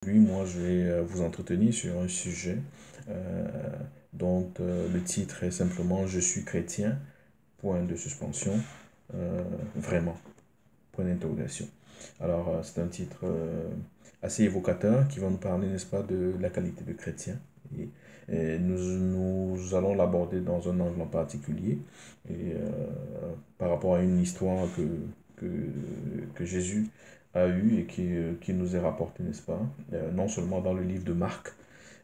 Aujourd'hui, moi, je vais vous entretenir sur un sujet dont le titre est simplement «Je suis chrétien», point de suspension, vraiment, point d'interrogation. Alors, c'est un titre assez évocateur qui va nous parler, n'est-ce pas, de la qualité de chrétien. Et, nous allons l'aborder dans un angle en particulier, et par rapport à une histoire que Jésus a eue et qui nous est rapportée, n'est-ce pas, non seulement dans le livre de Marc,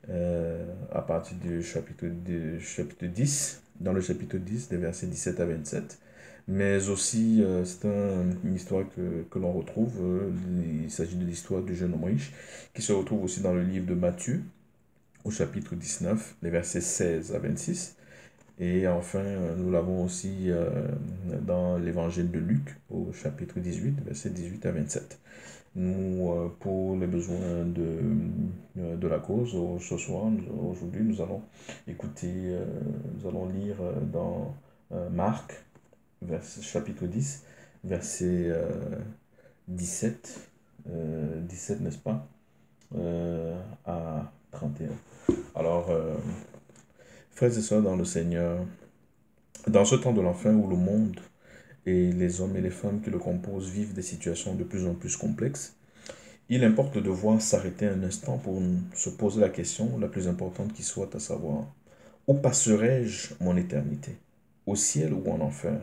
à partir du chapitre 10, dans le chapitre 10, des versets 17 à 27, mais aussi c'est une histoire que l'on retrouve, il s'agit de l'histoire du jeune homme riche, qui se retrouve aussi dans le livre de Matthieu, au chapitre 19, les versets 16 à 26, et enfin nous l'avons aussi dans l'évangile de Luc, au chapitre 18, versets 18 à 27. Nous, pour les besoins de la cause, ce soir, aujourd'hui, nous allons écouter, nous allons lire dans Marc, chapitre 10, verset 17, 17, n'est-ce pas, à 31. Alors, frères et sœurs dans le Seigneur, dans ce temps de l'enfer où le monde et les hommes et les femmes qui le composent vivent des situations de plus en plus complexes, il importe de devoir s'arrêter un instant pour se poser la question la plus importante qui soit, à savoir, où passerai-je mon éternité? Au ciel ou en enfer?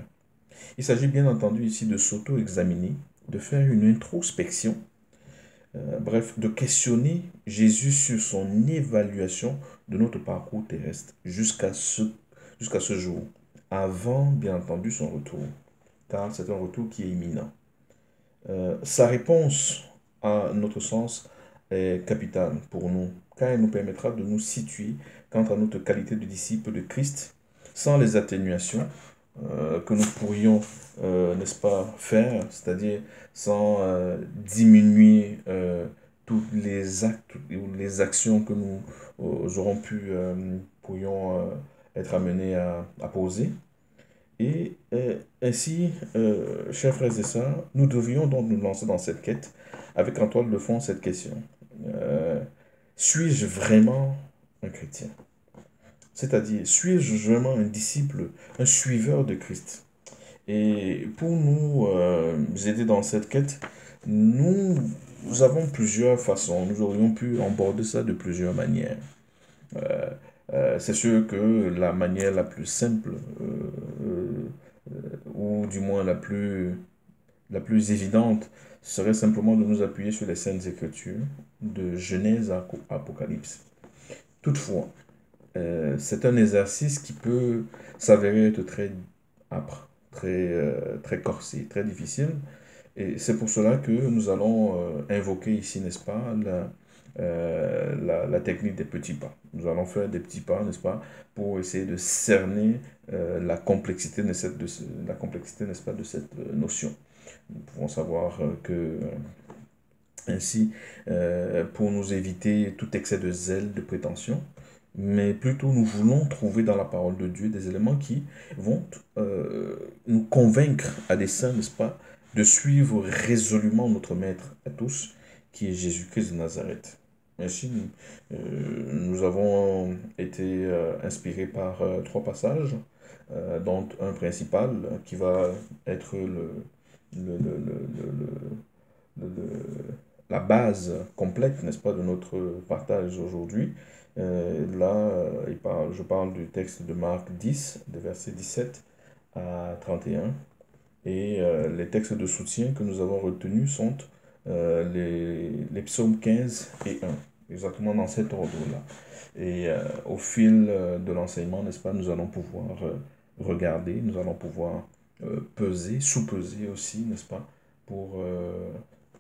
Il s'agit bien entendu ici de s'auto-examiner, de faire une introspection, bref, de questionner Jésus sur son évaluation de notre parcours terrestre jusqu'à ce jour, avant bien entendu son retour, car c'est un retour qui est imminent. Sa réponse, à notre sens, est capitale pour nous, car elle nous permettra de nous situer quant à notre qualité de disciple de Christ, sans les atténuations que nous pourrions, n'est-ce pas, faire, c'est-à-dire sans diminuer tous les actes ou les actions que nous pourrions être amenés à poser. Et ainsi, chers frères et sœurs, nous devrions donc nous lancer dans cette quête avec en toile de fond cette question. Euh, Suis-je vraiment un chrétien? C'est-à-dire, suis-je vraiment un disciple, un suiveur de Christ? Et pour nous aider dans cette quête, nous, nous avons plusieurs façons. Nous aurions pu aborder ça de plusieurs manières. Euh, c'est sûr que la manière la plus simple, ou du moins la plus évidente, serait simplement de nous appuyer sur les Saintes Écritures, de Genèse à Apocalypse. Toutefois, c'est un exercice qui peut s'avérer être très âpre, très corsé, très difficile. Et c'est pour cela que nous allons invoquer ici, n'est-ce pas, la technique des petits pas. Nous allons faire des petits pas, n'est-ce pas, pour essayer de cerner la complexité, la complexité, n'est-ce pas, de cette notion. Nous pouvons savoir que ainsi, pour nous éviter tout excès de zèle, de prétention, mais plutôt nous voulons trouver dans la parole de Dieu des éléments qui vont nous convaincre à dessein, n'est-ce pas, de suivre résolument notre Maître à tous, qui est Jésus-Christ de Nazareth. Ainsi, nous avons été inspirés par trois passages, dont un principal qui va être le, le, le, le, le- le- la base complète, n'est-ce pas, de notre partage aujourd'hui. Là, je parle du texte de Marc 10, des versets 17 à 31. Et les textes de soutien que nous avons retenus sont les psaumes 15 et 1, exactement dans cet ordre-là. Et au fil de l'enseignement, n'est-ce pas, nous allons pouvoir regarder, nous allons pouvoir peser, sous-peser aussi, n'est-ce pas, pour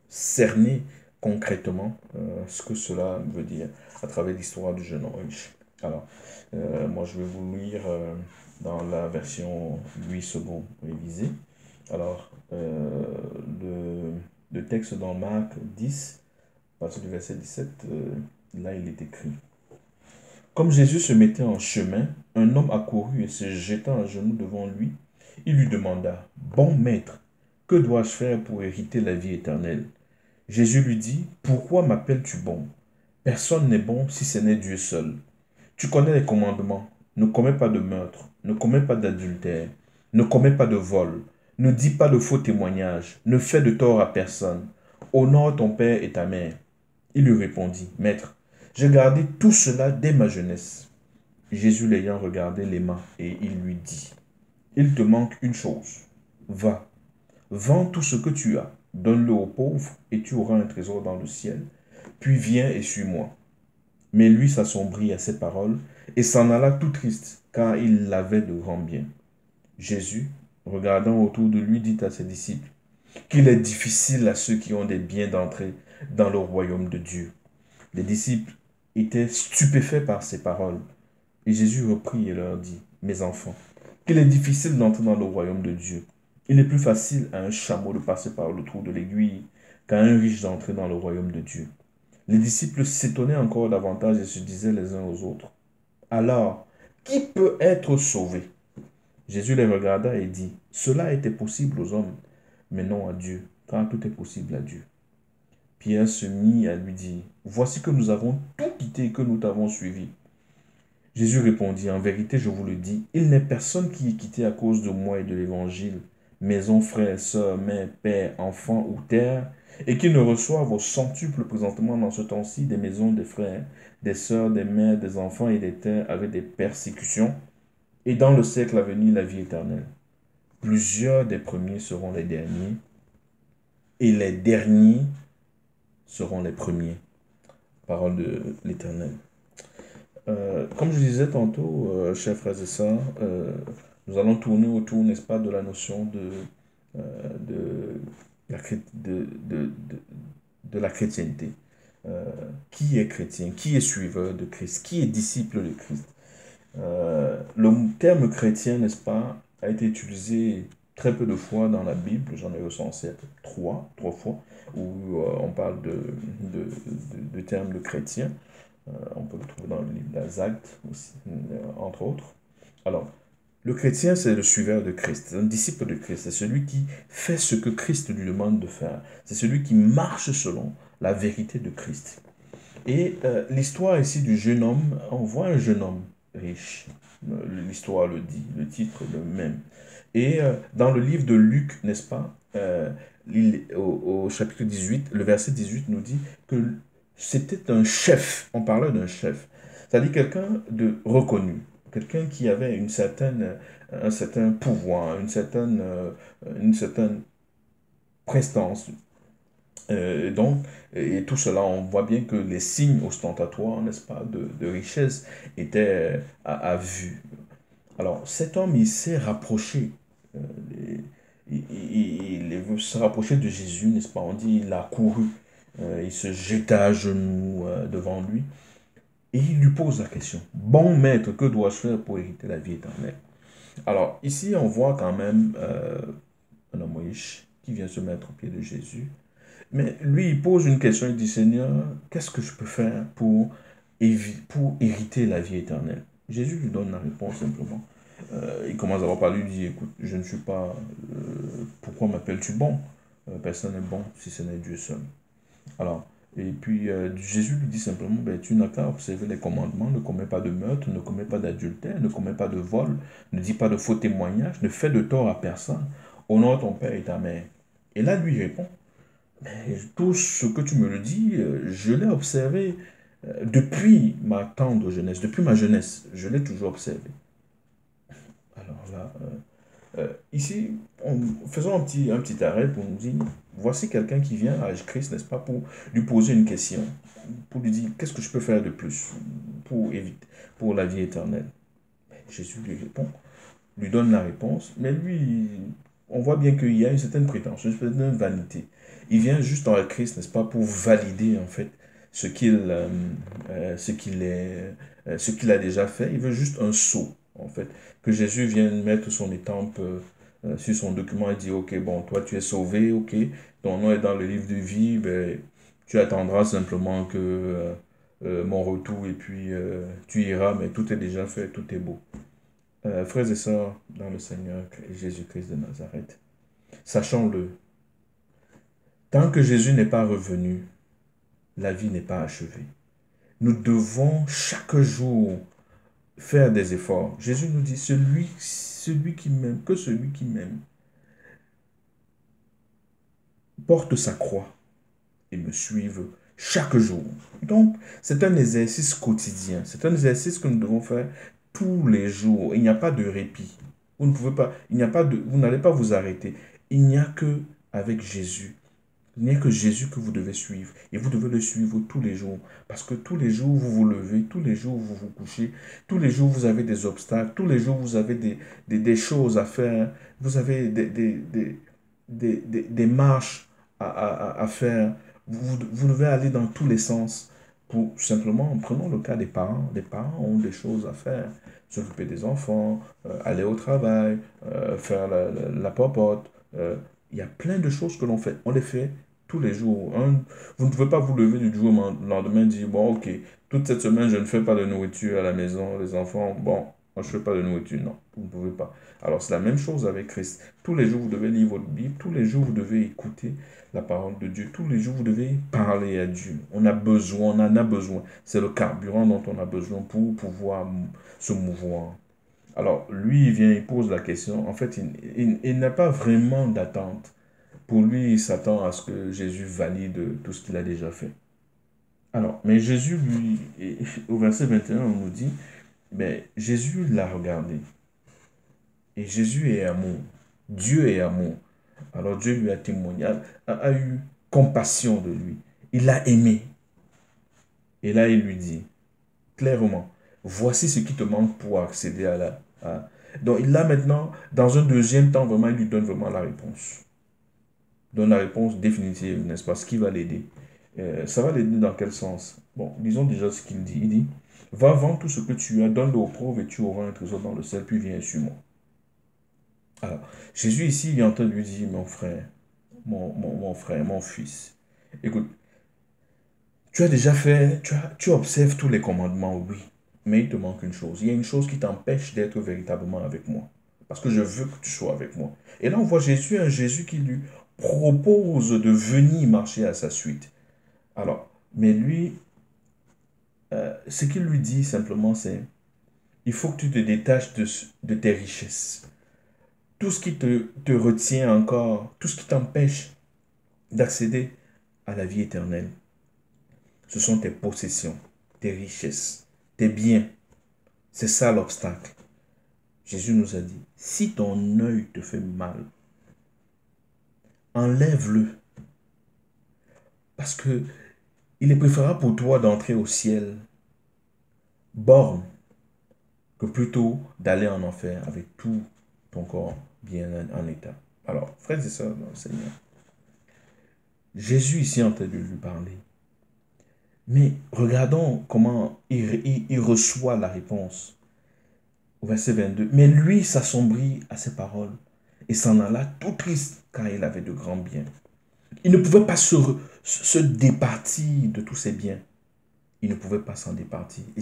cerner concrètement ce que cela veut dire à travers l'histoire du jeune homme riche. Alors, moi je vais vous lire dans la version 8 secondes révisée. Alors, le texte dans Marc 10, à partir du verset 17, là il est écrit. Comme Jésus se mettait en chemin, un homme accourut et se jeta à genoux devant lui. Il lui demanda, bon maître, que dois-je faire pour hériter la vie éternelle? Jésus lui dit, pourquoi m'appelles-tu bon? Personne n'est bon si ce n'est Dieu seul. Tu connais les commandements. Ne commets pas de meurtre, ne commets pas d'adultère, ne commets pas de vol, ne dis pas de faux témoignages, ne fais de tort à personne. Honore ton père et ta mère. Il lui répondit, Maître, j'ai gardé tout cela dès ma jeunesse. Jésus l'ayant regardé l'aima et il lui dit, Il te manque une chose. Va, vends tout ce que tu as, donne-le aux pauvres et tu auras un trésor dans le ciel. Puis viens et suis-moi. Mais lui s'assombrit à ces paroles et s'en alla tout triste, car il avait de grands biens. Jésus, regardant autour de lui, dit à ses disciples qu'il est difficile à ceux qui ont des biens d'entrer dans le royaume de Dieu. Les disciples étaient stupéfaits par ces paroles. Et Jésus reprit et leur dit, Mes enfants, qu'il est difficile d'entrer dans le royaume de Dieu. Il est plus facile à un chameau de passer par le trou de l'aiguille qu'à un riche d'entrer dans le royaume de Dieu. Les disciples s'étonnaient encore davantage et se disaient les uns aux autres, Alors, qui peut être sauvé? Jésus les regarda et dit, Cela était possible aux hommes, mais non à Dieu, car tout est possible à Dieu. Pierre se mit à lui dire, Voici que nous avons tout quitté et que nous t'avons suivi. Jésus répondit, En vérité, je vous le dis, il n'est personne qui ait quitté à cause de moi et de l'Évangile, maison, frères, sœurs, mères, pères, enfants ou terre, et qui ne reçoive au centuple présentement dans ce temps-ci des maisons, des frères, des sœurs, des mères, des enfants et des terres avec des persécutions, et dans le siècle à venir la vie éternelle. Plusieurs des premiers seront les derniers, et les derniers seront les premiers. Parole de l'Éternel. Comme je disais tantôt, chers frères et sœurs, nous allons tourner autour, n'est-ce pas, de la notion de, la, de la chrétienté. Qui est chrétien? Qui est suiveur de Christ? Qui est disciple de Christ? Le terme chrétien, n'est-ce pas, a été utilisé très peu de fois dans la Bible. J'en ai recensé trois fois, où on parle de terme de chrétien. On peut le trouver dans le livre des Actes, aussi, entre autres. Alors, le chrétien, c'est le suiveur de Christ, c'est un disciple de Christ, c'est celui qui fait ce que Christ lui demande de faire, c'est celui qui marche selon la vérité de Christ. Et l'histoire ici du jeune homme, on voit un jeune homme riche, l'histoire le dit, le titre le même. Et dans le livre de Luc, n'est-ce pas, au chapitre 18, le verset 18 nous dit que c'était un chef, on parlait d'un chef, c'est-à-dire quelqu'un de reconnu, quelqu'un qui avait un certain pouvoir, une certaine prestance. Donc, et tout cela, on voit bien que les signes ostentatoires, n'est-ce pas, de richesse étaient à vue. Alors, cet homme, il s'est rapproché, euh, il veut se rapprocher de Jésus, n'est-ce pas? On dit, il a couru, il se jeta à genoux devant lui, et il lui pose la question, Bon maître, que dois-je faire pour hériter la vie éternelle? Alors, ici, on voit quand même un homme riche qui vient se mettre au pied de Jésus. Mais lui, il pose une question, il dit, Seigneur, qu'est-ce que je peux faire pour hériter la vie éternelle? Jésus lui donne la réponse simplement. Il commence d'abord par lui dire, écoute, je ne suis pas... pourquoi m'appelles-tu bon? Personne n'est bon si ce n'est Dieu seul. Alors, et puis Jésus lui dit simplement, ben, tu n'as qu'à observer les commandements, ne commets pas de meurtre, ne commets pas d'adultère, ne commets pas de vol, ne dis pas de faux témoignages, ne fais de tort à personne, honore ton père et ta mère. Et là, lui répond, mais tout ce que tu me le dis, je l'ai observé depuis ma tendre jeunesse, depuis ma jeunesse, je l'ai toujours observé. Alors là, ici, faisons un petit arrêt pour nous dire, voici quelqu'un qui vient à Christ, n'est-ce pas, pour lui poser une question, pour lui dire, qu'est-ce que je peux faire de plus pour la vie éternelle? Jésus lui répond, lui donne la réponse, mais lui, on voit bien qu'il y a une certaine prétention, une certaine vanité. Il vient juste en Christ, n'est-ce pas, pour valider en fait ce qu'il a déjà fait. Il veut juste un sceau, en fait, que Jésus vienne mettre son étampe sur son document et dire, ok, bon, toi tu es sauvé, ok, ton nom est dans le livre de vie, ben, tu attendras simplement que mon retour et puis tu iras, mais tout est déjà fait, tout est beau. Frères et sœurs, dans le Seigneur Jésus-Christ de Nazareth, sachons-le, tant que Jésus n'est pas revenu, la vie n'est pas achevée. nous devons chaque jour faire des efforts. Jésus nous dit, celui qui m'aime, que celui qui m'aime, porte sa croix et me suive chaque jour. Donc, c'est un exercice quotidien. C'est un exercice que nous devons faire tous les jours. Il n'y a pas de répit. Vous ne pouvez pas, vous n'allez pas vous arrêter. Il n'y a que avec Jésus. Il n'y a que Jésus que vous devez suivre. Et vous devez le suivre tous les jours. Parce que tous les jours, vous vous levez, tous les jours, vous vous couchez, tous les jours, vous avez des obstacles, tous les jours, vous avez des choses à faire, vous avez des marches à faire. Vous devez aller dans tous les sens. Pour simplement, prenons le cas des parents. Les parents ont des choses à faire. S'occuper des enfants, aller au travail, faire la popote. Il y a plein de choses que l'on fait. On les fait tous les jours. Vous ne pouvez pas vous lever du jour au lendemain et dire, bon, ok, toute cette semaine, je ne fais pas de nourriture à la maison, les enfants, bon, moi, je ne fais pas de nourriture. Non, vous ne pouvez pas. Alors, c'est la même chose avec Christ. Tous les jours, vous devez lire votre Bible. Tous les jours, vous devez écouter la parole de Dieu. Tous les jours, vous devez parler à Dieu. On a besoin, on en a besoin. C'est le carburant dont on a besoin pour pouvoir se mouvoir. Alors, lui, il vient, il pose la question. En fait, il n'a pas vraiment d'attente. Pour lui, il s'attend à ce que Jésus valide tout ce qu'il a déjà fait. Alors, mais Jésus, lui, au verset 21, on nous dit, mais Jésus l'a regardé. Et Jésus est amour. Dieu est amour. Alors Dieu lui a témoigné, a eu compassion de lui. Il l'a aimé. Et là, il lui dit, clairement, voici ce qui te manque pour accéder à la... Donc, il l'a maintenant, dans un deuxième temps, vraiment, il lui donne vraiment la réponse. Donne la réponse définitive, n'est-ce pas, ce qui va l'aider. Ça va l'aider dans quel sens? Bon, disons déjà ce qu'il dit. Il dit, va vendre tout ce que tu as, donne-le aux pauvres et tu auras un trésor dans le ciel, puis viens sur moi. Alors, Jésus ici, il est en train de lui dire, mon frère, mon frère, mon fils, écoute, tu as déjà fait, tu observes tous les commandements, oui, mais il te manque une chose. Il y a une chose qui t'empêche d'être véritablement avec moi. Parce que je veux que tu sois avec moi. Et là, on voit Jésus, un Jésus qui lui propose de venir marcher à sa suite. Alors, mais lui, ce qu'il lui dit simplement, c'est, il faut que tu te détaches de tes richesses. Tout ce qui te retient encore, tout ce qui t'empêche d'accéder à la vie éternelle, ce sont tes possessions, tes richesses, tes biens. C'est ça l'obstacle. Jésus nous a dit, si ton œil te fait mal, enlève-le. Parce que il est préférable pour toi d'entrer au ciel borne que plutôt d'aller en enfer avec tout ton corps bien en état. Alors, frères et sœurs dans le Seigneur, Jésus ici est en train de lui parler. Mais regardons comment il reçoit la réponse. Au verset 22. Mais lui s'assombrit à ces paroles et s'en alla tout triste car il avait de grands biens. Il ne pouvait pas se départir de tous ses biens. Il ne pouvait pas s'en départir. Et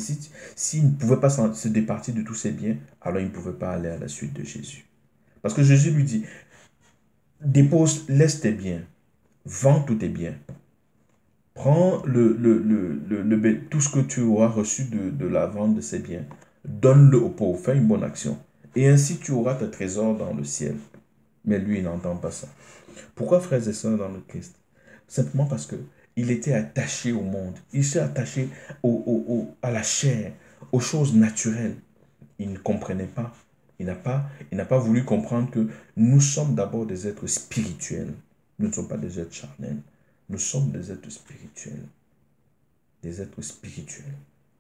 s'il ne pouvait pas se départir de tous ses biens, alors il ne pouvait pas aller à la suite de Jésus. Parce que Jésus lui dit, dépose, laisse tes biens, vends tous tes biens. Prends tout ce que tu auras reçu de la vente de ces biens. Donne-le aux pauvres, fais une bonne action. Et ainsi tu auras tes trésors dans le ciel. Mais lui, il n'entend pas ça. Pourquoi, frères et sœurs, dans le Christ? Simplement parce que il était attaché au monde. Il s'est attaché à la chair, aux choses naturelles. Il ne comprenait pas. Il n'a pas voulu comprendre que nous sommes d'abord des êtres spirituels. Nous ne sommes pas des êtres charnels. Nous sommes des êtres spirituels. Des êtres spirituels.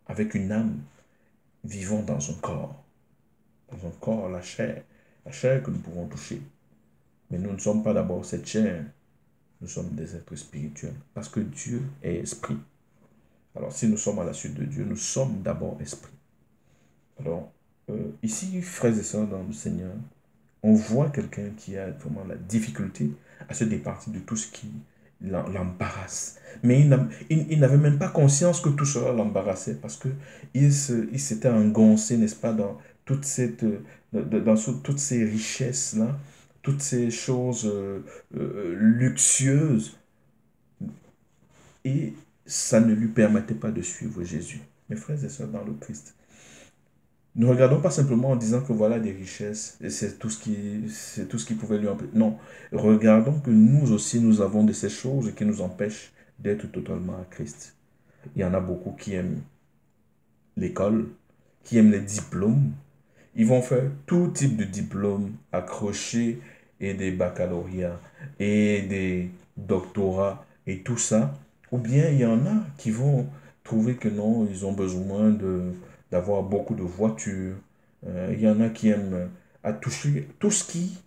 Avec une âme vivant dans un corps. Dans un corps, la chair. La chair que nous pouvons toucher. Mais nous ne sommes pas d'abord cette chair. Nous sommes des êtres spirituels. Parce que Dieu est esprit. Alors, si nous sommes à la suite de Dieu, nous sommes d'abord esprit. Alors, ici, frères et sœurs dans le Seigneur, on voit quelqu'un qui a vraiment la difficulté à se départir de tout ce qui l'embarrasse. Mais il n'avait même pas conscience que tout cela l'embarrassait parce qu'il s'était engoncé, n'est-ce pas, dans toute toutes ces richesses-là, toutes ces choses luxueuses. Et ça ne lui permettait pas de suivre Jésus. Mes frères et sœurs dans le Christ, ne regardons pas simplement en disant que voilà des richesses et c'est tout ce qui pouvait lui empêcher. Non, regardons que nous aussi, nous avons de ces choses qui nous empêchent d'être totalement à Christ. Il y en a beaucoup qui aiment l'école, qui aiment les diplômes. Ils vont faire tout type de diplômes accrochés et des baccalauréats et des doctorats et tout ça. Ou bien il y en a qui vont trouver que non, ils ont besoin d'avoir beaucoup de voitures. Il y en a qui aiment à toucher tout ce qui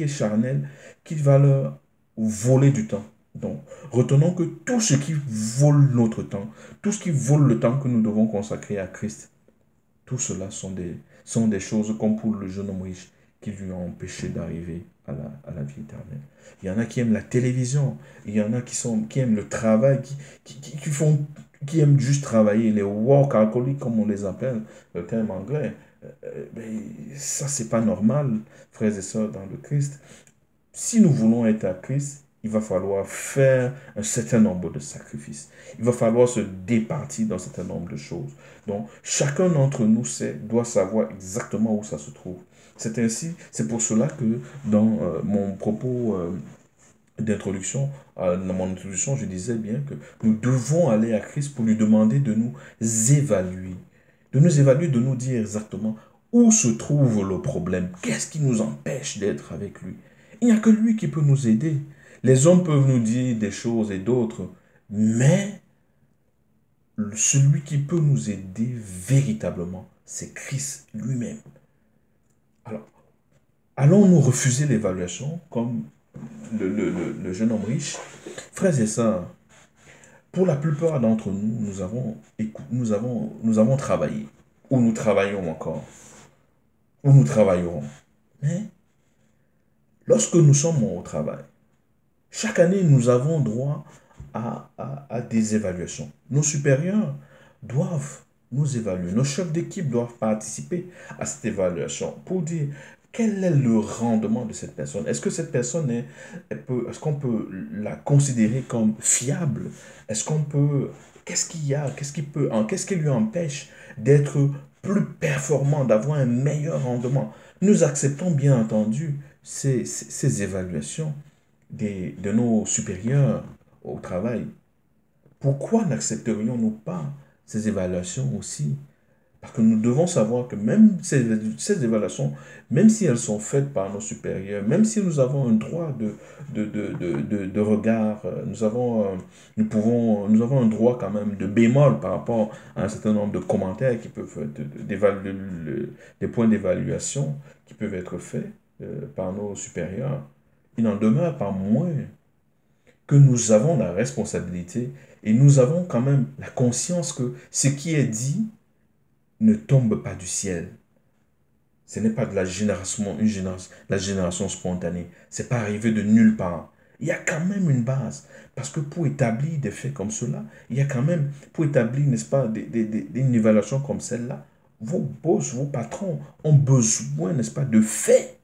est charnel, qui va leur voler du temps. Donc, retenons que tout ce qui vole notre temps, tout ce qui vole le temps que nous devons consacrer à Christ, tout cela sont des choses comme pour le jeune homme riche qui lui ont empêché d'arriver à la vie éternelle. Il y en a qui aiment la télévision, il y en a qui aiment le travail, qui aiment juste travailler, les workaholics comme on les appelle, le terme anglais. Ben, ça, c'est pas normal, frères et sœurs dans le Christ. Si nous voulons être à Christ, il va falloir faire un certain nombre de sacrifices. Il va falloir se départir d'un certain nombre de choses. Donc, chacun d'entre nous doit savoir exactement où ça se trouve. C'est pour cela que dans mon propos d'introduction, dans mon introduction, je disais bien que nous devons aller à Christ pour lui demander de nous évaluer. De nous évaluer, de nous dire exactement où se trouve le problème. Qu'est-ce qui nous empêche d'être avec lui? Il n'y a que lui qui peut nous aider. Les hommes peuvent nous dire des choses et d'autres, mais celui qui peut nous aider véritablement, c'est Christ lui-même. Alors, allons-nous refuser l'évaluation comme le jeune homme riche? Frères et sœurs, pour la plupart d'entre nous, nous avons travaillé, ou nous travaillons encore, ou nous travaillerons. Mais lorsque nous sommes au travail, chaque année, nous avons droit à des évaluations. Nos supérieurs doivent nous évaluer. Nos chefs d'équipe doivent participer à cette évaluation pour dire quel est le rendement de cette personne. Est-ce que cette personne est-ce qu'on peut la considérer comme fiable? Est-ce qu'on peut, qu'est-ce qu'il y a, qu'est-ce qui lui empêche d'être plus performant, d'avoir un meilleur rendement? Nous acceptons bien entendu ces évaluations de nos supérieurs au travail. Pourquoi n'accepterions-nous pas ces évaluations aussi? Parce que nous devons savoir que même ces évaluations, même si elles sont faites par nos supérieurs, même si nous avons un droit de regard, nous avons un droit quand même de bémol par rapport à un certain nombre de commentaires qui peuvent, des points d'évaluation qui peuvent être faits par nos supérieurs. Il n'en demeure pas moins que nous avons la responsabilité et nous avons quand même la conscience que ce qui est dit ne tombe pas du ciel. Ce n'est pas de la génération spontanée. C'est pas arrivé de nulle part. Il y a quand même une base. Parce que pour établir des faits comme cela, il y a quand même, pour établir, n'est-ce pas, une évaluation comme celle-là, vos boss, vos patrons ont besoin, n'est-ce pas, de faits.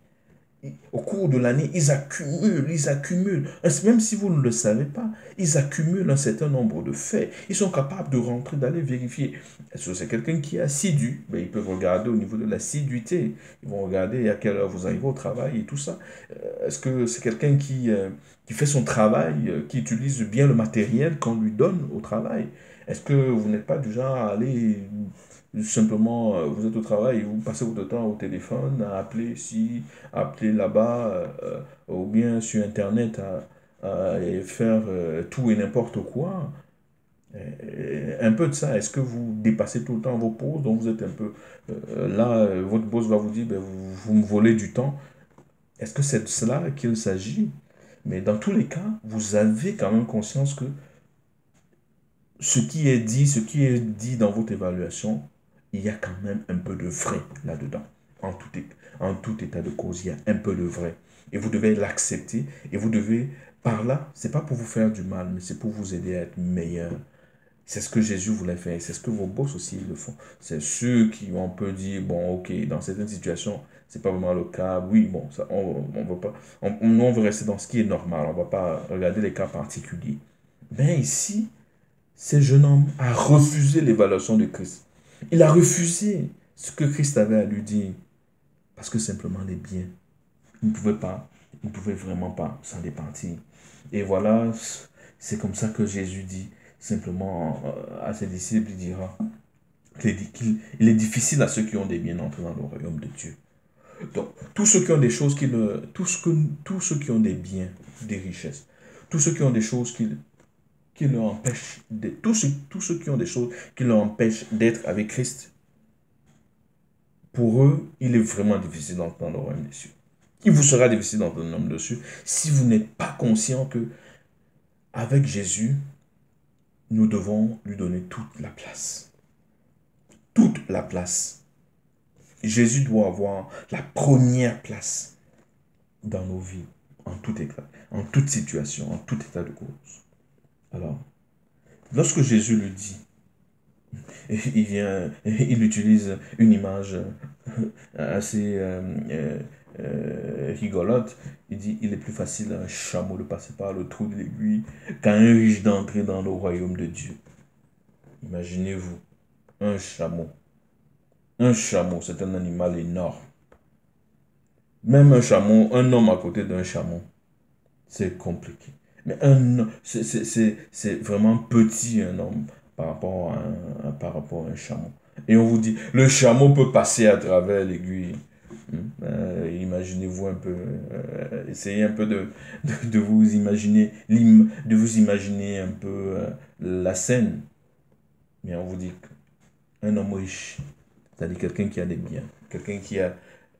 Au cours de l'année, ils accumulent. Même si vous ne le savez pas, ils accumulent un certain nombre de faits. Ils sont capables de rentrer, d'aller vérifier. Est-ce que c'est quelqu'un qui est assidu? Ben, ils peuvent regarder au niveau de l'assiduité. Ils vont regarder à quelle heure vous arrivez au travail et tout ça. Est-ce que c'est quelqu'un qui fait son travail, qui utilise bien le matériel qu'on lui donne au travail? Est-ce que vous n'êtes pas du genre à aller simplement, vous êtes au travail et vous passez votre temps au téléphone, à appeler ici, à appeler là-bas, ou bien sur Internet à faire tout et n'importe quoi. Un peu de ça, est-ce que vous dépassez tout le temps vos pauses, donc vous êtes un peu là, votre boss va vous dire, ben, vous me volez du temps. Est-ce que c'est de cela qu'il s'agit? Mais dans tous les cas, vous avez quand même conscience que ce qui est dit dans votre évaluation, il y a quand même un peu de vrai là-dedans. En tout état de cause, il y a un peu de vrai. Et vous devez l'accepter. Et vous devez, par là, c'est pas pour vous faire du mal, mais c'est pour vous aider à être meilleur. C'est ce que Jésus voulait faire. C'est ce que vos boss aussi le font. C'est ceux qui, on peut dire, bon, ok, dans certaines situations, c'est pas vraiment le cas. Oui, bon, ça, on veut pas, on veut rester dans ce qui est normal. On va pas regarder les cas particuliers. Mais ici, ce jeune homme a refusé l'évaluation de Christ. Il a refusé ce que Christ avait à lui dire. Parce que simplement les biens, il ne pouvait pas, il ne pouvait vraiment pas s'en départir. Et voilà, c'est comme ça que Jésus dit simplement à ses disciples, il dira qu'il est difficile à ceux qui ont des biens d'entrer dans le royaume de Dieu. Donc, tous ceux qui ont des choses tous ceux qui ont des biens, des richesses, tous ceux qui ont des choses qui leur empêchent, tous ceux qui ont des choses qui leur empêchent d'être avec Christ, pour eux, il est vraiment difficile d'entrer dans le royaume des cieux. Il vous sera difficile d'entrer dans le royaume des cieux si vous n'êtes pas conscient que avec Jésus, nous devons lui donner toute la place. Toute la place. Jésus doit avoir la première place dans nos vies, en tout état, en toute situation, en tout état de cause. Alors, lorsque Jésus le dit, il utilise une image assez rigolote. Il dit, il est plus facile à un chameau de passer par le trou de l'aiguille qu'à un riche d'entrer dans le royaume de Dieu. Imaginez-vous, un chameau. Un chameau, c'est un animal énorme. Même un chameau, un homme à côté d'un chameau, c'est compliqué. Mais c'est vraiment petit un homme par rapport à un chameau. Et on vous dit, le chameau peut passer à travers l'aiguille. Imaginez-vous un peu, essayez un peu de vous imaginer, un peu la scène. Mais on vous dit qu'un homme riche, c'est-à-dire quelqu'un qui a des biens, quelqu'un qui est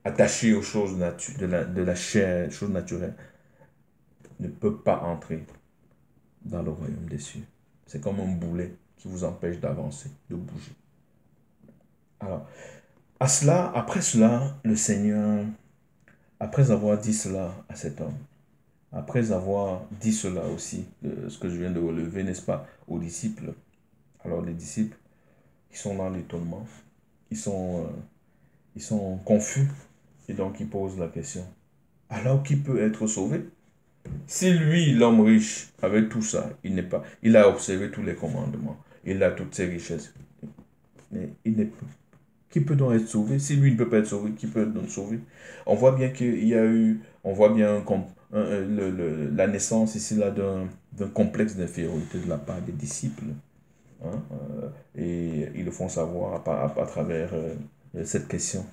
attaché aux choses de la chair, choses naturelles, ne peut pas entrer dans le royaume des cieux. C'est comme un boulet qui vous empêche d'avancer, de bouger. Alors, après cela, le Seigneur, après avoir dit cela à cet homme, après avoir dit cela aussi, ce que je viens de relever, n'est-ce pas, aux disciples. Alors les disciples, ils sont dans l'étonnement, ils sont confus, et donc ils posent la question. Alors qui peut être sauvé? Si lui, l'homme riche, avec tout ça, il a observé tous les commandements, il a toutes ses richesses, mais qui peut donc être sauvé? Si lui ne peut pas être sauvé, qui peut donc sauver? On voit bien qu'il y a eu, on voit bien la naissance ici là d'un complexe d'infériorité de la part des disciples. Hein, et ils le font savoir à travers cette question.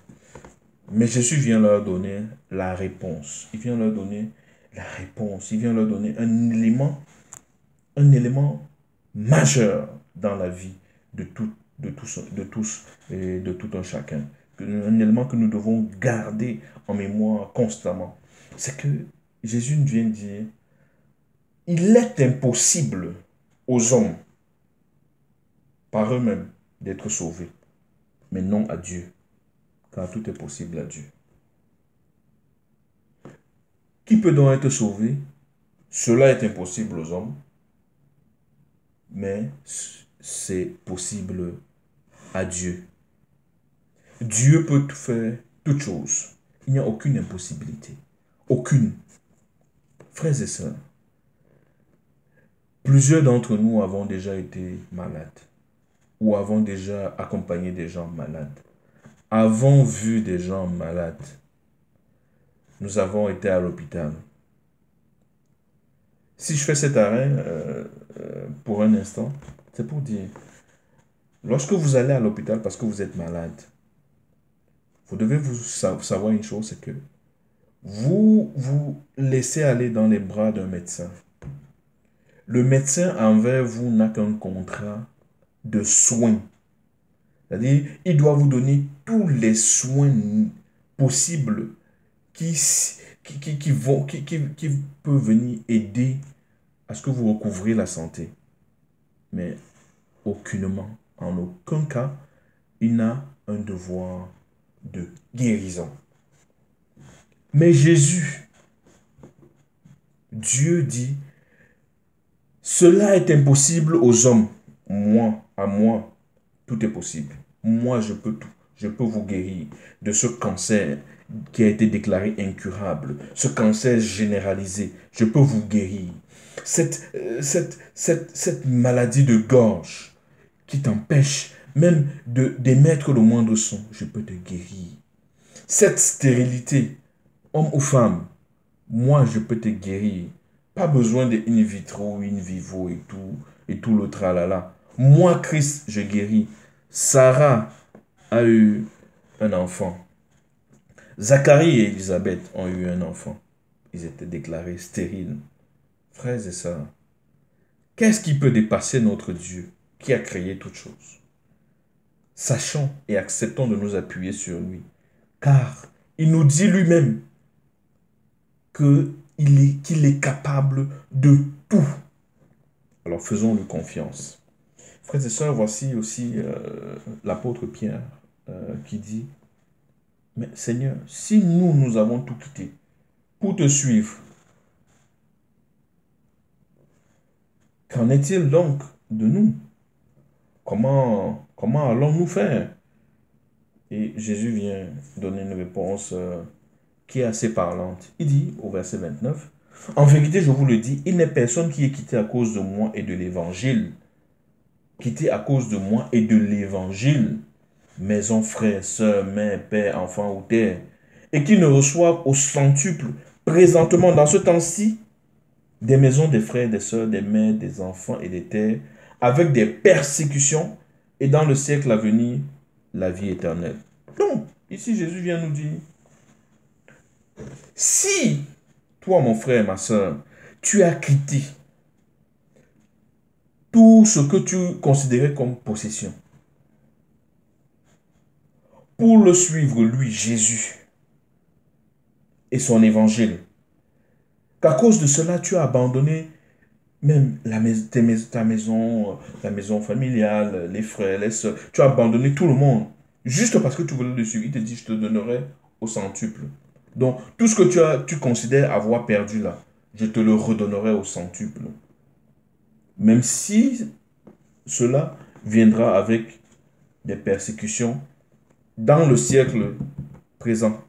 Mais Jésus vient leur donner la réponse. Il vient leur donner la réponse. Il vient leur donner un élément majeur dans la vie de tous et de tout un chacun. Un élément que nous devons garder en mémoire constamment. C'est que Jésus vient dire, il est impossible aux hommes, par eux-mêmes, d'être sauvés, mais non à Dieu, car tout est possible à Dieu. Qui peut donc être sauvé? Cela est impossible aux hommes, mais c'est possible à Dieu. Dieu peut faire toutes choses. Il n'y a aucune impossibilité. Aucune. Frères et sœurs, plusieurs d'entre nous avons déjà été malades ou avons déjà accompagné des gens malades. Avons vu des gens malades. Nous avons été à l'hôpital. Si je fais cet arrêt pour un instant, c'est pour dire, lorsque vous allez à l'hôpital parce que vous êtes malade, vous devez savoir une chose, c'est que vous vous laissez aller dans les bras d'un médecin. Le médecin envers vous n'a qu'un contrat de soins. C'est-à-dire, il doit vous donner tous les soins possibles qui peuvent venir aider à ce que vous recouvrez la santé. Mais aucunement, en aucun cas, il n'a un devoir de guérison. Mais Jésus, Dieu dit, cela est impossible aux hommes. À moi, tout est possible. Moi, je peux tout. je peux vous guérir de ce cancer qui a été déclaré incurable, ce cancer généralisé, je peux vous guérir. Cette maladie de gorge qui t'empêche même d'émettre le moindre son, je peux te guérir. Cette stérilité, homme ou femme, moi je peux te guérir. Pas besoin de in vitro, in vivo et tout le tralala. Moi, Christ, je guéris. Sarah a eu un enfant. Zacharie et Élisabeth ont eu un enfant. Ils étaient déclarés stériles. Frères et sœurs, qu'est-ce qui peut dépasser notre Dieu qui a créé toutes choses? Sachons et acceptons de nous appuyer sur lui. Car il nous dit lui-même qu'il est capable de tout. Alors faisons-lui confiance. Frères et sœurs, voici aussi l'apôtre Pierre qui dit, mais Seigneur, si nous avons tout quitté pour te suivre, qu'en est-il donc de nous? Comment allons-nous faire? Et Jésus vient donner une réponse qui est assez parlante. Il dit au verset 29, « En vérité, je vous le dis, il n'est personne qui est quitté à cause de moi et de l'évangile. Quitté à cause de moi et de l'évangile. Maison, frères, sœurs, mères, pères, enfants ou terres. Et qui ne reçoivent au centuple, présentement dans ce temps-ci, des maisons, des frères, des sœurs, des mères, des enfants et des terres, avec des persécutions, et dans le siècle à venir, la vie éternelle. » Donc, ici Jésus vient nous dire, si toi, mon frère, ma soeur, tu as quitté tout ce que tu considérais comme possession pour le suivre, lui, Jésus, et son évangile, qu'à cause de cela, tu as abandonné même ta maison, la maison familiale, les frères, les soeurs, tu as abandonné tout le monde, juste parce que tu voulais le suivre. Il te dit, je te donnerai au centuple. Donc, tout ce que tu considères avoir perdu là, je te le redonnerai au centuple. Même si cela viendra avec des persécutions dans le siècle présent.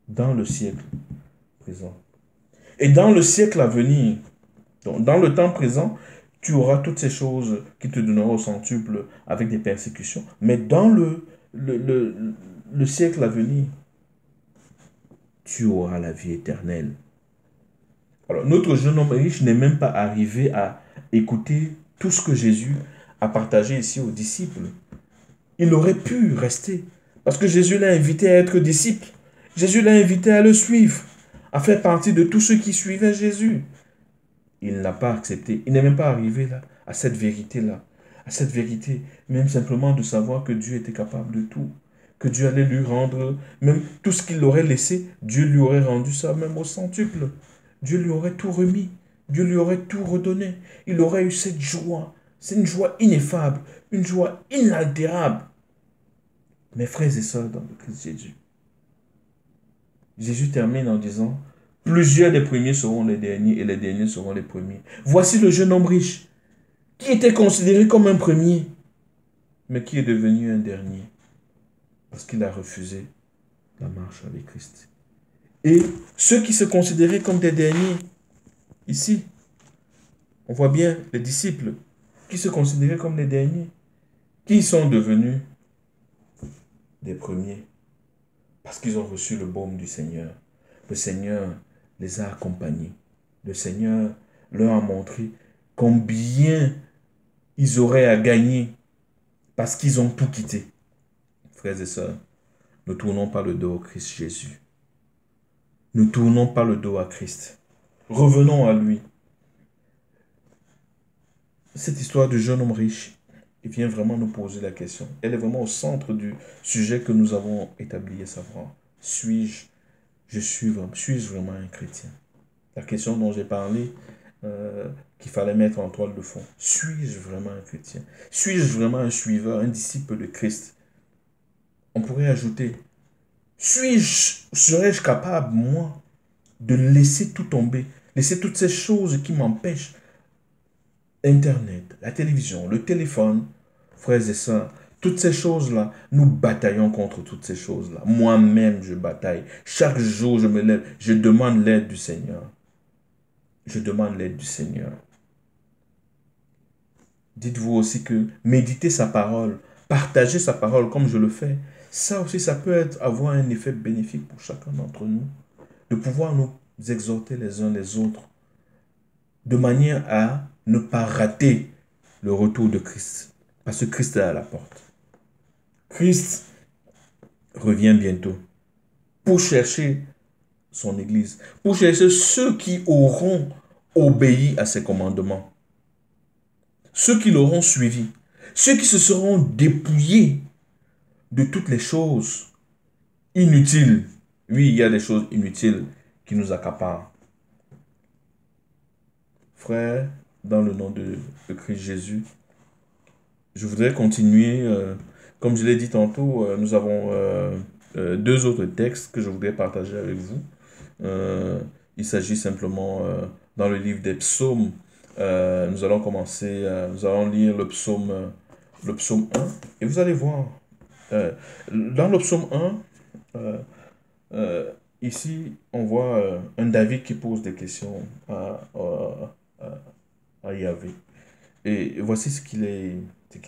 Dans le siècle présent. Et dans le siècle à venir, donc dans le temps présent, tu auras toutes ces choses qui te donneront au centuple avec des persécutions. Mais dans le siècle à venir, tu auras la vie éternelle. Alors, notre jeune homme riche n'est même pas arrivé à écouter tout ce que Jésus a partagé ici aux disciples. Il aurait pu rester, parce que Jésus l'a invité à être disciple. Jésus l'a invité à le suivre, à faire partie de tous ceux qui suivaient Jésus. Il n'a pas accepté. Il n'est même pas arrivé là, à cette vérité-là. À cette vérité, même simplement de savoir que Dieu était capable de tout. Que Dieu allait lui rendre, même tout ce qu'il aurait laissé, Dieu lui aurait rendu ça même au centuple. Dieu lui aurait tout remis. Dieu lui aurait tout redonné. Il aurait eu cette joie. C'est une joie ineffable, une joie inaltérable. Mes frères et sœurs dans le Christ Jésus. Jésus termine en disant, plusieurs des premiers seront les derniers et les derniers seront les premiers. Voici le jeune homme riche qui était considéré comme un premier, mais qui est devenu un dernier parce qu'il a refusé la marche avec Christ. Et ceux qui se considéraient comme des derniers, ici, on voit bien les disciples qui se considéraient comme les derniers, qui sont devenus des premiers parce qu'ils ont reçu le baume du Seigneur. Le Seigneur les a accompagnés. Le Seigneur leur a montré combien ils auraient à gagner parce qu'ils ont tout quitté. Frères et sœurs, ne tournons pas le dos au Christ Jésus. Ne tournons pas le dos à Christ. Revenons à lui. Cette histoire du jeune homme riche, il vient vraiment nous poser la question. Elle est vraiment au centre du sujet que nous avons établi, à savoir, suis-je vraiment un chrétien? La question dont j'ai parlé, qu'il fallait mettre en toile de fond. Suis-je vraiment un chrétien? Suis-je vraiment un suiveur, un disciple de Christ? On pourrait ajouter, serais-je capable, moi, de laisser tout tomber, laisser toutes ces choses qui m'empêchent, Internet, la télévision, le téléphone, frères et sœurs, toutes ces choses-là, nous bataillons contre toutes ces choses-là. Moi-même, je bataille. Chaque jour, je me lève, je demande l'aide du Seigneur. Je demande l'aide du Seigneur. Dites-vous aussi que méditer sa parole, partager sa parole comme je le fais, ça aussi, ça peut avoir un effet bénéfique pour chacun d'entre nous. De pouvoir nous exhorter les uns les autres, de manière à ne pas rater le retour de Christ. Parce que Christ est à la porte. Christ revient bientôt pour chercher son Église, pour chercher ceux qui auront obéi à ses commandements, ceux qui l'auront suivi, ceux qui se seront dépouillés de toutes les choses inutiles. Oui, il y a des choses inutiles qui nous accaparent. Frère, dans le nom de Christ Jésus, je voudrais continuer. Comme je l'ai dit tantôt, nous avons deux autres textes que je voudrais partager avec vous. Il s'agit simplement dans le livre des psaumes. Nous allons commencer, nous allons lire le psaume 1. Et vous allez voir, dans le psaume 1, ici, on voit un David qui pose des questions à Yahvé. Et voici ce qu'il est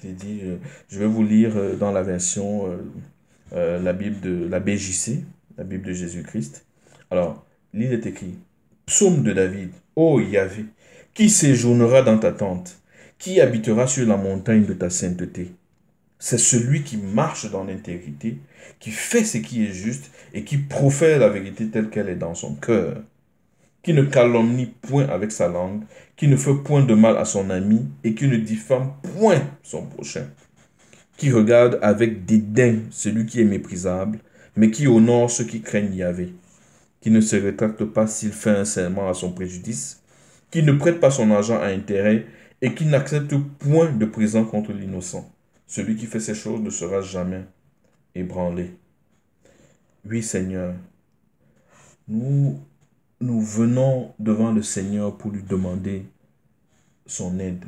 dit. Je vais vous lire dans la version, la Bible de la BJC, la Bible de Jésus-Christ. Alors, il est écrit, Psaume de David, ô Yahvé, qui séjournera dans ta tente, qui habitera sur la montagne de ta sainteté. C'est celui qui marche dans l'intégrité, qui fait ce qui est juste et qui profère la vérité telle qu'elle est dans son cœur, qui ne calomnie point avec sa langue, qui ne fait point de mal à son ami et qui ne diffame point son prochain, qui regarde avec dédain celui qui est méprisable, mais qui honore ceux qui craignent Yahvé, qui ne se rétracte pas s'il fait un serment à son préjudice, qui ne prête pas son argent à intérêt et qui n'accepte point de présent contre l'innocent. Celui qui fait ces choses ne sera jamais ébranlé. Oui, Seigneur, nous venons devant le Seigneur pour lui demander son aide.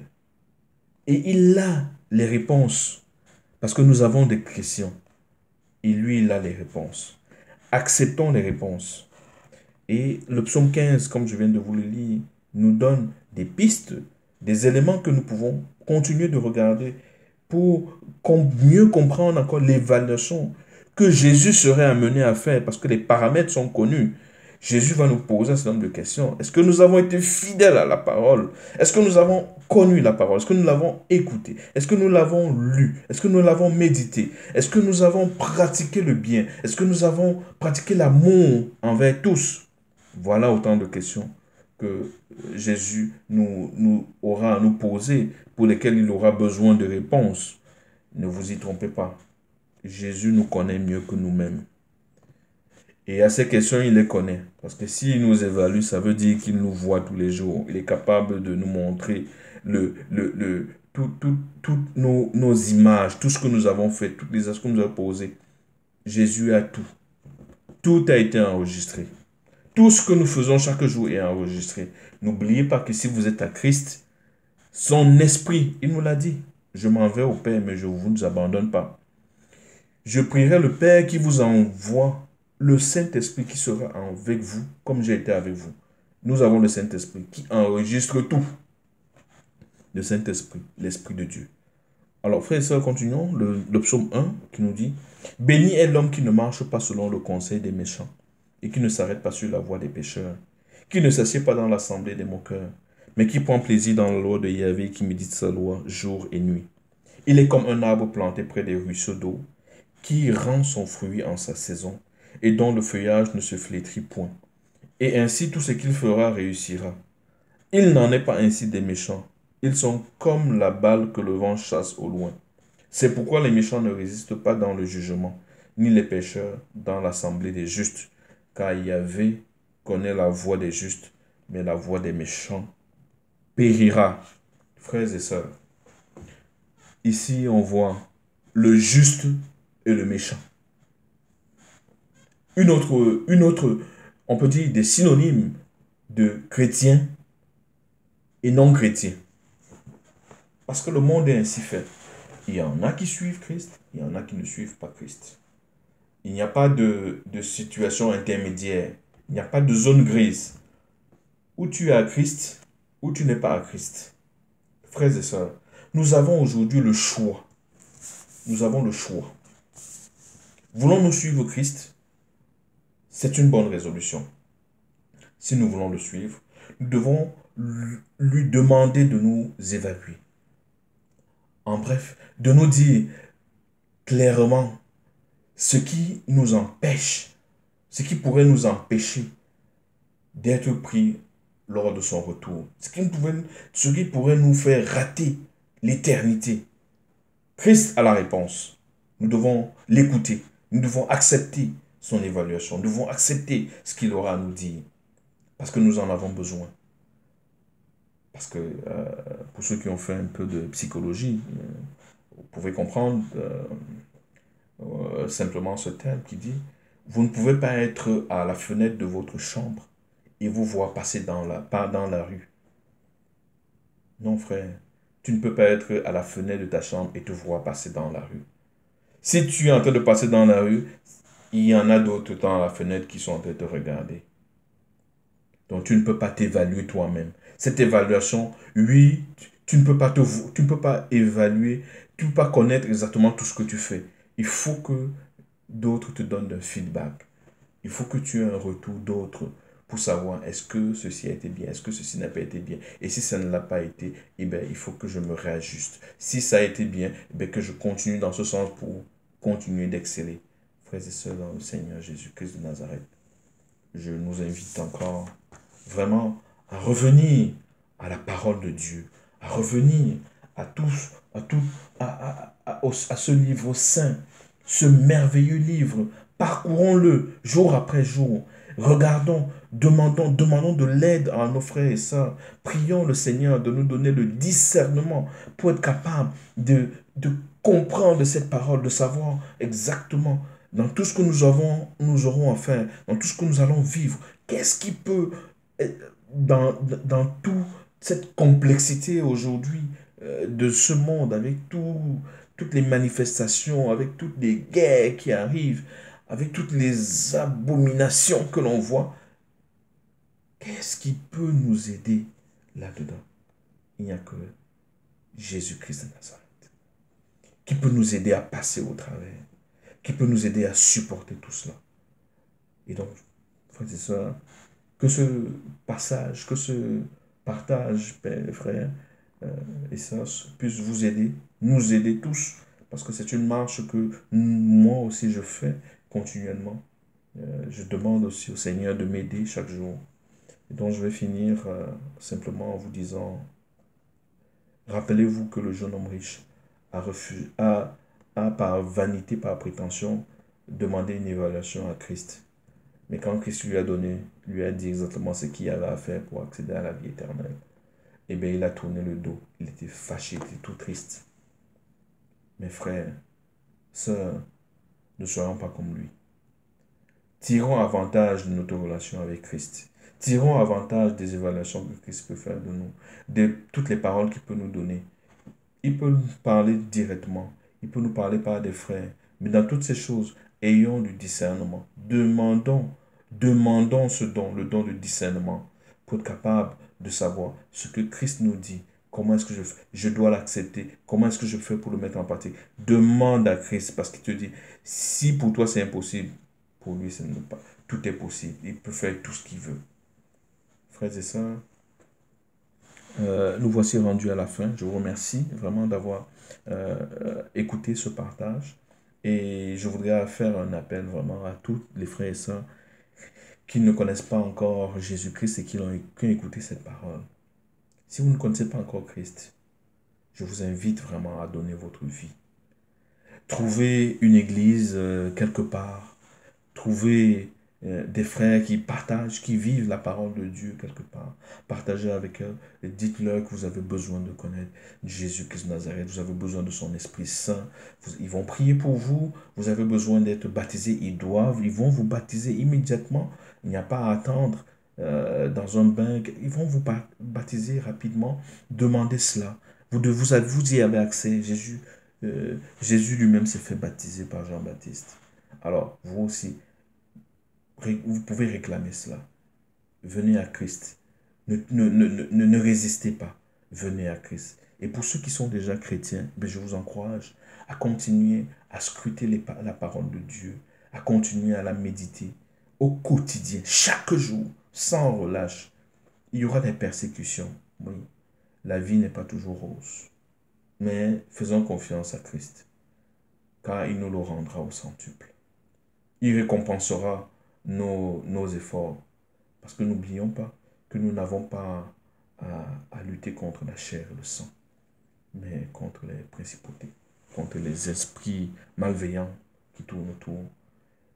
Et il a les réponses, parce que nous avons des questions. Et lui, il a les réponses. Acceptons les réponses. Et le psaume 15, comme je viens de vous le lire, nous donne des pistes, des éléments que nous pouvons continuer de regarder pour mieux comprendre encore l'évaluation que Jésus serait amené à faire, parce que les paramètres sont connus. Jésus va nous poser un certain nombre de questions. Est-ce que nous avons été fidèles à la parole? Est-ce que nous avons connu la parole? Est-ce que nous l'avons écoutée? Est-ce que nous l'avons lue? Est-ce que nous l'avons médité? Est-ce que nous avons pratiqué le bien? Est-ce que nous avons pratiqué l'amour envers tous? Voilà autant de questions que Jésus nous aura à nous poser, pour lesquelles il aura besoin de réponses. Ne vous y trompez pas. Jésus nous connaît mieux que nous-mêmes. Et à ces questions, il les connaît. Parce que s'il nous évalue, ça veut dire qu'il nous voit tous les jours. Il est capable de nous montrer toutes nos images, tout ce que nous avons fait, toutes les actes que nous avons posées. Jésus a tout. Tout a été enregistré. Tout ce que nous faisons chaque jour est enregistré. N'oubliez pas que si vous êtes à Christ, son esprit, il nous l'a dit, je m'en vais au Père, mais je ne vous abandonne pas. Je prierai le Père qui vous envoie le Saint-Esprit qui sera avec vous, comme j'ai été avec vous. Nous avons le Saint-Esprit qui enregistre tout. Le Saint-Esprit, l'Esprit de Dieu. Alors, frères et sœurs, continuons. Le psaume 1 qui nous dit, « Béni est l'homme qui ne marche pas selon le conseil des méchants, et qui ne s'arrête pas sur la voie des pécheurs, qui ne s'assied pas dans l'assemblée des moqueurs, mais qui prend plaisir dans la loi de Yahvé et qui médite sa loi jour et nuit. Il est comme un arbre planté près des ruisseaux d'eau, qui rend son fruit en sa saison, et dont le feuillage ne se flétrit point. Et ainsi tout ce qu'il fera réussira. Il n'en est pas ainsi des méchants. Ils sont comme la balle que le vent chasse au loin. C'est pourquoi les méchants ne résistent pas dans le jugement, ni les pécheurs dans l'assemblée des justes. Car Yahvé connaît la voie des justes, mais la voie des méchants périra. » Frères et sœurs, ici on voit le juste et le méchant. Une autre, on peut dire des synonymes de chrétien et non chrétien. Parce que le monde est ainsi fait. Il y en a qui suivent Christ, il y en a qui ne suivent pas Christ. Il n'y a pas de situation intermédiaire. Il n'y a pas de zone grise. Où tu es à Christ, ou tu n'es pas à Christ. Frères et sœurs, nous avons aujourd'hui le choix. Nous avons le choix. Voulons-nous suivre Christ? C'est une bonne résolution. Si nous voulons le suivre, nous devons lui demander de nous évaluer. En bref, de nous dire clairement ce qui nous empêche, ce qui pourrait nous empêcher d'être pris lors de son retour. Ce qui pourrait nous faire rater l'éternité. Christ a la réponse. Nous devons l'écouter. Nous devons accepter son évaluation. Nous devons accepter ce qu'il aura à nous dire. Parce que nous en avons besoin. Parce que pour ceux qui ont fait un peu de psychologie, vous pouvez comprendre simplement ce terme qui dit: vous ne pouvez pas être à la fenêtre de votre chambre et vous voir passer pas dans la rue. Non, frère, tu ne peux pas être à la fenêtre de ta chambre et te voir passer dans la rue. Si tu es en train de passer dans la rue, il y en a d'autres dans la fenêtre qui sont en train de te regarder. Donc tu ne peux pas t'évaluer toi-même. Cette évaluation, oui, tu ne peux pas évaluer, tu ne peux pas connaître exactement tout ce que tu fais. Il faut que d'autres te donnent un feedback. Il faut que tu aies un retour d'autres pour savoir est-ce que ceci a été bien, est-ce que ceci n'a pas été bien. Et si ça ne l'a pas été, eh bien, il faut que je me réajuste. Si ça a été bien, eh bien, que je continue dans ce sens pour continuer d'exceller. Frères et sœurs dans le Seigneur Jésus-Christ de Nazareth, je nous invite encore vraiment à revenir à la parole de Dieu, à revenir à ce livre saint, ce merveilleux livre. Parcourons-le jour après jour. Regardons, demandons de l'aide à nos frères et sœurs. Prions le Seigneur de nous donner le discernement pour être capable de comprendre cette parole, de savoir exactement dans tout ce que nous aurons à faire, dans tout ce que nous allons vivre, qu'est-ce qui peut, dans toute cette complexité aujourd'hui de ce monde, avec toutes les manifestations, avec toutes les guerres qui arrivent, avec toutes les abominations que l'on voit, qu'est-ce qui peut nous aider là-dedans? Il n'y a que Jésus-Christ de Nazareth qui peut nous aider à passer au travers, qui peut nous aider à supporter tout cela. Et donc, frères et sœurs, que ce passage, que ce partage, pères, frères et sœurs, puisse vous aider, nous aider tous, parce que c'est une marche que moi aussi je fais continuellement. Je demande aussi au Seigneur de m'aider chaque jour. Et donc je vais finir simplement en vous disant, rappelez-vous que le jeune homme riche a par vanité, par prétention, demandé une évaluation à Christ. Mais quand Christ lui a dit exactement ce qu'il avait à faire pour accéder à la vie éternelle, eh bien, il a tourné le dos. Il était fâché, il était tout triste. Mes frères, sœurs, ne soyons pas comme lui. Tirons avantage de notre relation avec Christ. Tirons avantage des évaluations que Christ peut faire de nous, de toutes les paroles qu'il peut nous donner. Il peut nous parler directement, il peut nous parler par des frères, mais dans toutes ces choses, ayons du discernement. Demandons ce don, le don de discernement, pour être capable de savoir ce que Christ nous dit. Comment est-ce que je fais? Je dois l'accepter. Comment est-ce que je fais pour le mettre en pratique? Demande à Christ, parce qu'il te dit, si pour toi c'est impossible, pour lui ce n'est pas. Tout est possible. Il peut faire tout ce qu'il veut. Frères et sœurs, nous voici rendus à la fin. Je vous remercie vraiment d'avoir écouté ce partage. Et je voudrais faire un appel vraiment à tous les frères et sœurs qui ne connaissent pas encore Jésus-Christ et qui ont écouté cette parole. Si vous ne connaissez pas encore Christ, je vous invite vraiment à donner votre vie. Trouvez une église quelque part. Trouvez des frères qui partagent, qui vivent la parole de Dieu quelque part. Partagez avec eux et dites-leur que vous avez besoin de connaître Jésus-Christ de Nazareth. Vous avez besoin de son Esprit Saint. Ils vont prier pour vous. Vous avez besoin d'être baptisé. Ils vont vous baptiser immédiatement. Il n'y a pas à attendre dans un bain. Ils vont vous baptiser rapidement. Demandez cela. Vous y avez accès. Jésus Jésus lui-même s'est fait baptiser par Jean-Baptiste. Alors, vous aussi, vous pouvez réclamer cela. Venez à Christ. Ne résistez pas. Venez à Christ. Et pour ceux qui sont déjà chrétiens, ben, je vous encourage à continuer à scruter la parole de Dieu, à continuer à la méditer au quotidien, chaque jour, sans relâche. Il y aura des persécutions, oui. La vie n'est pas toujours rose. Mais faisons confiance à Christ, car il nous le rendra au centuple. Il récompensera nos efforts. Parce que n'oublions pas que nous n'avons pas à lutter contre la chair et le sang, mais contre les principautés, contre les esprits malveillants qui tournent autour.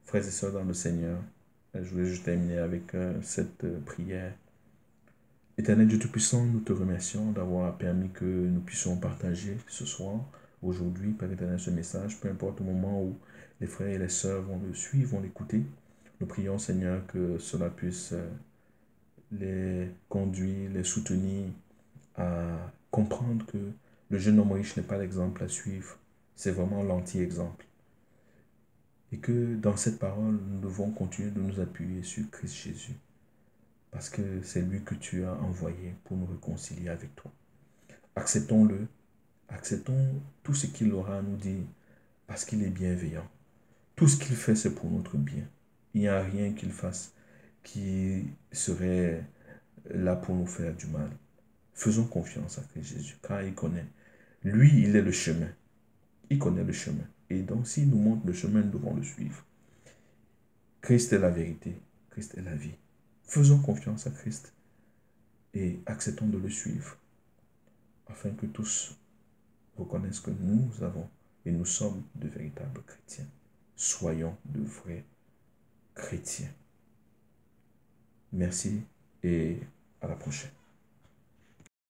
Frères et sœurs dans le Seigneur, je voulais juste terminer avec cette prière. Éternel Dieu Tout-Puissant, nous te remercions d'avoir permis que nous puissions partager ce soir, aujourd'hui, Père éternel, ce message, peu importe le moment où les frères et les sœurs vont le suivre, vont l'écouter. Nous prions, Seigneur, que cela puisse les conduire, les soutenir à comprendre que le jeune homme riche n'est pas l'exemple à suivre, c'est vraiment l'anti-exemple. Et que dans cette parole, nous devons continuer de nous appuyer sur Christ Jésus, parce que c'est lui que tu as envoyé pour nous réconcilier avec toi. Acceptons-le, acceptons tout ce qu'il aura à nous dire, parce qu'il est bienveillant. Tout ce qu'il fait, c'est pour notre bien. Il n'y a rien qu'il fasse qui serait là pour nous faire du mal. Faisons confiance à Christ Jésus, car il connaît. Lui, il est le chemin. Il connaît le chemin. Et donc, s'il nous montre le chemin, nous devons le suivre. Christ est la vérité. Christ est la vie. Faisons confiance à Christ et acceptons de le suivre, afin que tous reconnaissent que nous avons et nous sommes de véritables chrétiens. Soyons de vrais chrétiens. Merci et à la prochaine.